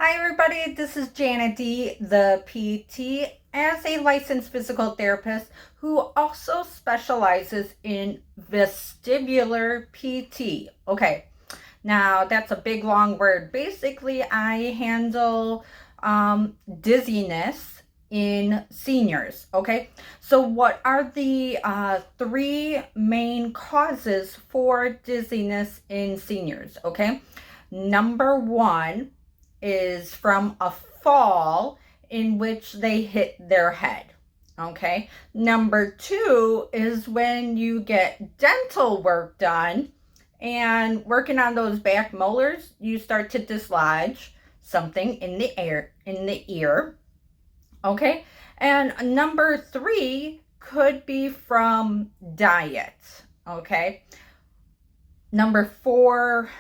Hi everybody, this is Janet D, the PT, as a licensed physical therapist who also specializes in vestibular PT. Okay, now that's a big long word. Basically, I handle dizziness in seniors. Okay, so what are the three main causes for dizziness in seniors? Okay, number one is from a fall in which they hit their head. Okay. Number two is when you get dental work done and working on those back molars, you start to dislodge something in the ear. Okay. And number three could be from diet. Okay. Number four,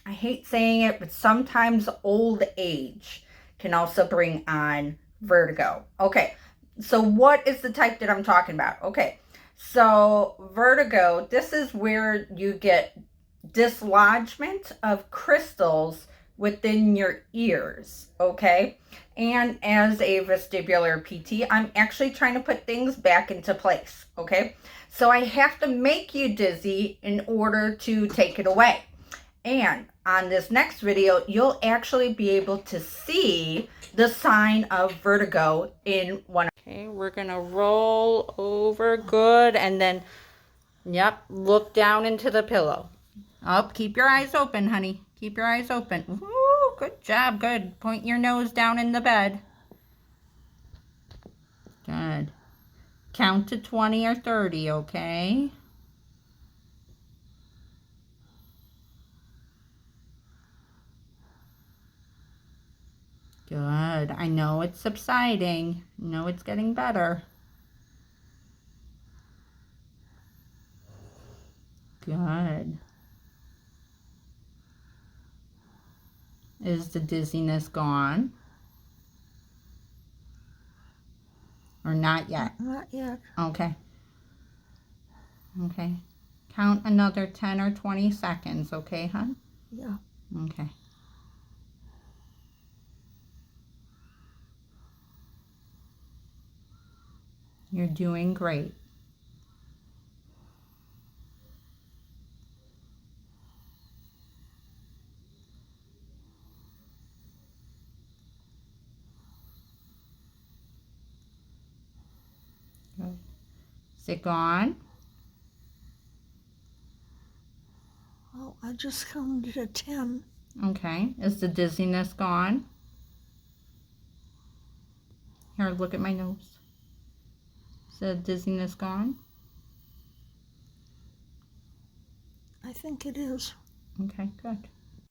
I hate saying it, but sometimes old age can also bring on vertigo. Okay, so what is the type that I'm talking about? Okay, so vertigo, this is where you get dislodgement of crystals within your ears, okay? And as a vestibular PT, I'm actually trying to put things back into place, okay? So I have to make you dizzy in order to take it away. And on this next video, you'll actually be able to see the sign of vertigo in one. Okay, we're gonna roll over good and then, yep, look down into the pillow. Up, keep your eyes open, honey. Keep your eyes open. Woo, good job, good. Point your nose down in the bed. Good. Count to 20 or 30, okay? Good. I know it's subsiding. I know it's getting better. Good. Is the dizziness gone? Or not yet? Not yet. Okay. Okay. Count another 10 or 20 seconds, okay, hon? Yeah. Okay. You're doing great. Good. Is it gone? Well, I just counted to 10. Okay. Is the dizziness gone? Here, look at my nose. Is the dizziness gone? I think it is. Okay, good.